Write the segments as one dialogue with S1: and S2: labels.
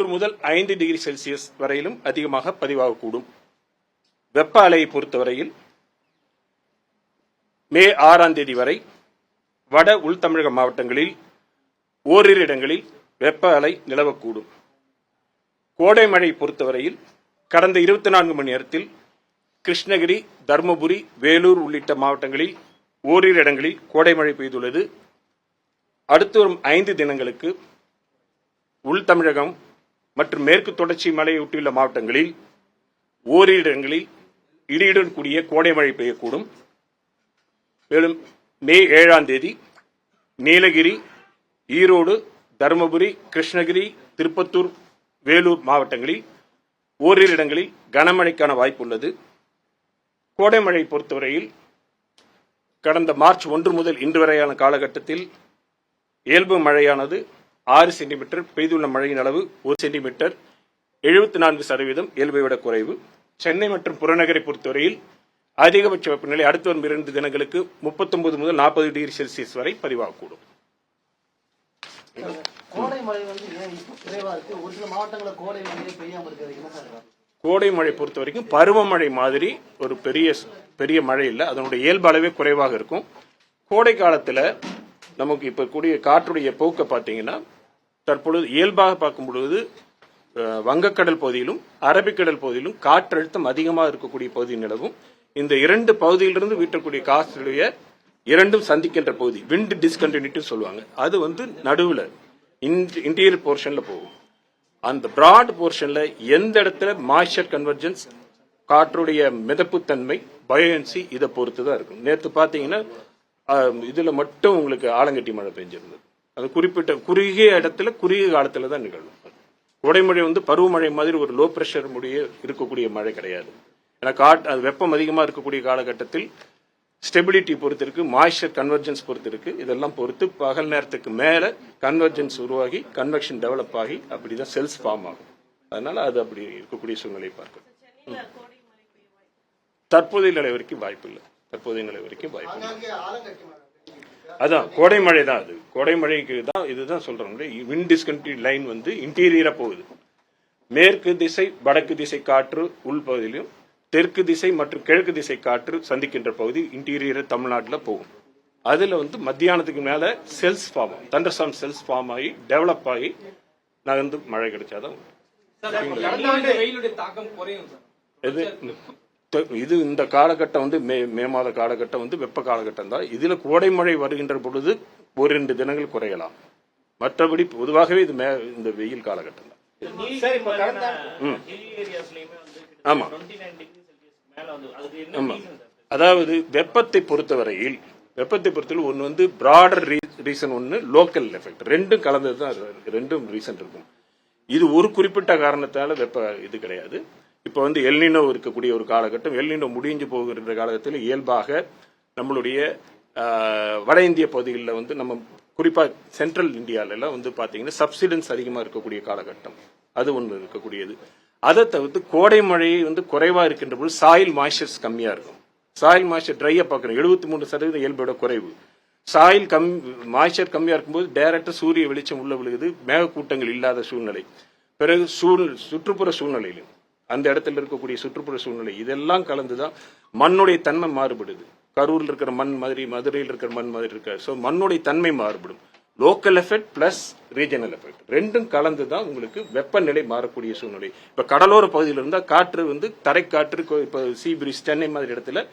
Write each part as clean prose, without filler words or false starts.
S1: 1 முதல் 5 degree Celsius வரையிலும் அதிகமாக பதிவாகக்கூடும். வெப்ப அலையை பொறுத்தவரையில் மே 6ஆம் தேதி வரை வட உள் தமிழக மாவட்டங்களில் ஓரிரு இடங்களில் வெப்ப அலை நிலவக்கூடும். கோடை மழை பொறுத்தவரையில் கடந்த 24 மணி நேரத்தில் கிருஷ்ணகிரி, தருமபுரி, வேலூர் உள்ளிட்ட மாவட்டங்களில் ஓரிரு இடங்களில் கோடை மழை பெய்துள்ளது. அடுத்து வரும் 5 தினங்களுக்கு உள் தமிழகம் மற்றும் மேற்கு தொடர்ச்சி மலையொட்டியுள்ள மாவட்டங்களில் ஓரிரு இடங்களில் இடியுடன் கூடிய கோடை மழை பெய்யக்கூடும். மேலும் மே 7ஆம் தேதி நீலகிரி, ஈரோடு, தருமபுரி, கிருஷ்ணகிரி, திருப்பத்தூர், வேலூர் மாவட்டங்களில் ஓரிரு இடங்களில் கனமழைக்கான வாய்ப்பு உள்ளது. கோடை மழை பொறுத்தவரையில் கடந்த மார்ச் 1 முதல் இன்று வரையான காலகட்டத்தில் இயல்பு மழையானது 6 சென்டிமீட்டர், பெய்துள்ள மழையின் அளவு 1 சென்டிமீட்டர், 74% இயல்பை விட குறைவு. சென்னை மற்றும் புறநகரை பொறுத்தவரையில் அதிகபட்ச வெப்பநிலை அடுத்து வரும் 2 தினங்களுக்கு 39 முதல் 40 டிகிரி செல்சியஸ் வரை பதிவாகக்கூடும். கோடை மழை பொறுத்த வரைக்கும் பருவமழை மாதிரி ஒரு பெரிய மழை இல்லை, அதனுடைய இயல்பு அளவே குறைவாக இருக்கும். கோடை காலத்தில் நமக்கு இப்ப கூடிய காற்றுடைய போக்க பார்த்தீங்கன்னா தற்பொழுது இயல்பாக பார்க்கும் பொழுது வங்கக்கடல் பகுதியிலும் அரபிக்கடல் பகுதியிலும் காற்றழுத்தம் அதிகமாக இருக்கக்கூடிய பகுதி நிலவும். இந்த 2 பகுதியிலிருந்து வீட்டக்கூடிய காற்றுடைய இரண்டும் சந்திக்கின்ற பகுதி விண்ட் டிஸ்கண்டினியூட்டி சொல்லுவாங்க. அது நடுவில் இன்டீரியர் போர்ஷன்ல போகும். அந்த பிராட் போர்ஷன்ல எந்த இடத்துல மாய்ஸ்சர் கன்வர்ஜென்ஸ், காற்றுடைய மிதப்புத்தன்மை, பயோயன்சி இதை பொறுத்து தான் இருக்கும். நேற்று பார்த்தீங்கன்னா இதுல மட்டும் உங்களுக்கு ஆலங்கட்டி மழை பெஞ்சிருந்தது. அது குறிப்பிட்ட குறுகிய இடத்துல குறுகிய காலத்துல தான் நிகழும். கோடைமழை பருவமழை மாதிரி ஒரு லோ பிரஷர் முடிய இருக்கக்கூடிய மழை கிடையாது. ஏன்னா அது வெப்பம் அதிகமாக இருக்கக்கூடிய காலகட்டத்தில் ஸ்டெபிலிட்டி பொறுத்து இருக்கு, மாய்ஸ்சர் கன்வர்ஜென்ஸ் பொறுத்து இருக்கு. இதெல்லாம் பொறுத்து பகல் நேரத்துக்கு மேல கன்வர்ஜென்ஸ் உருவாகி கன்வெக்ஷன் டெவலப் ஆகி அப்படிதான் செல்ஸ் ஃபார்ம் ஆகும். அதனால அது அப்படி இருக்கக்கூடிய சூழ்நிலை பார்க்கணும். தற்போதைய நிலை வரைக்கும் வாய்ப்பு இல்லை. அதான் கோடை மழை தான். அது கோடை மழைக்கு தான் இதுதான் சொல்றோம். விண்ட் டிஸ்கண்டினியூட்டி லைன் இன்டீரியரா போகுது. மேற்கு திசை வடக்கு திசை காற்று உள்பகுதியிலும், தெற்கு திசை மற்றும் கிழக்கு திசை காற்று சந்திக்கின்ற பகுதி இன்டீரியர் தமிழ்நாட்டில் போகும். அதுல மத்தியானத்துக்கு மேல செல்ஸ் ஃபார்ம் ஆகும், தண்டர்ஸ்டார்ம் செல்ஸ் ஃபார்ம் ஆகி டெவலப் ஆகி நகர்ந்து மழை கிடைச்சாதான் இது. இந்த காலகட்டம் மே மாத காலகட்டம் வெப்ப காலகட்டம் தான். இதுல கோடை மழை வருகின்ற பொழுது 1-2 தினங்கள் குறையலாம். மற்றபடி பொதுவாகவே இது இந்த வெயில் காலகட்டம் தான். ஆமா, அதாவது வெப்பத்தை பொறுத்தவரையில் ஒன்னு பிராடர் ரீசன், ஒன்னு லோக்கல் எஃபெக்ட். ரெண்டும் கலந்ததுதான். ரெண்டும் ரீசன் இருக்கும். இது ஒரு குறிப்பிட்ட காரணத்தால வெப்ப இது கிடையாது. இப்ப எல்னினோ இருக்கக்கூடிய ஒரு காலகட்டம், எல்னினோ முடிஞ்சு போகின்ற காலகட்டத்தில் இயல்பாக நம்மளுடைய வட இந்திய பகுதிகளில் நம்ம குறிப்பா சென்ட்ரல் இந்தியால எல்லாம் பாத்தீங்கன்னா சப்சிடன்ஸ் அதிகமா இருக்கக்கூடிய காலகட்டம், அது ஒன்று இருக்கக்கூடியது. அதை தவிர்த்து கோடை மழை குறைவா இருக்கின்ற போது சாயில் மாய்ஸ்சர்ஸ் கம்மியா இருக்கும். சாயில் மாய்ஸ்சர் ட்ரையா பார்க்கணும், 73% இயல்போட குறைவு. சாயில் மாய்ஸ்சர் கம்மியா இருக்கும்போது டைரக்டா சூரிய வெளிச்சம் உள்ள விழுகுது, மேகக்கூட்டங்கள் இல்லாத சூழ்நிலை. பிறகு சுற்றுப்புற சூழ்நிலையிலும் அந்த இடத்துல இருக்கக்கூடிய சுற்றுப்புற சூழ்நிலை இதெல்லாம் கலந்துதான் மண்ணுடைய தன்மை மாறுபடுது. கரூர்ல இருக்கிற மண் மாதிரி மதுரையில் இருக்கிற மண் மாதிரி இருக்காது. ஸோ மண்ணுடைய தன்மை மாறுபடும். Local effect plus regional effect ரெண்டும் கலந்துதான் உங்களுக்கு வெப்பநிலை மாறக்கூடிய சூழ்நிலை. இப்ப கடலோர பகுதியில் இருந்தா காற்று தரைக்காற்று, இப்ப சீ பிரீஸ் சென்னை மாதிரி இடத்துல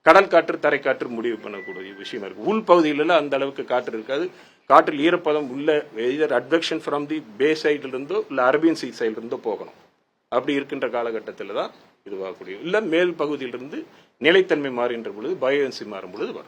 S1: கடல் காற்று தரைக்காற்று முடிவு பண்ணக்கூடிய விஷயமா இருக்கு. உள் பகுதியில அந்த அளவுக்கு காற்று இருக்காது. காற்றில் ஈரப்பதம் உள்ள எதர் அட்வெக்ஷன் ஃப்ரம் தி பே சைட்ல இருந்தோ இல்ல அரேபியன் சீ சைட்ல இருந்தோ போகணும். அப்படி இருக்கின்ற காலகட்டத்தில் தான் இதுவாகக்கூடிய இல்ல மேல் பகுதியிலிருந்து நிலைத்தன்மை மாறுகின்ற பொழுது பயோஎன்சி மாறும் பொழுது வரும்.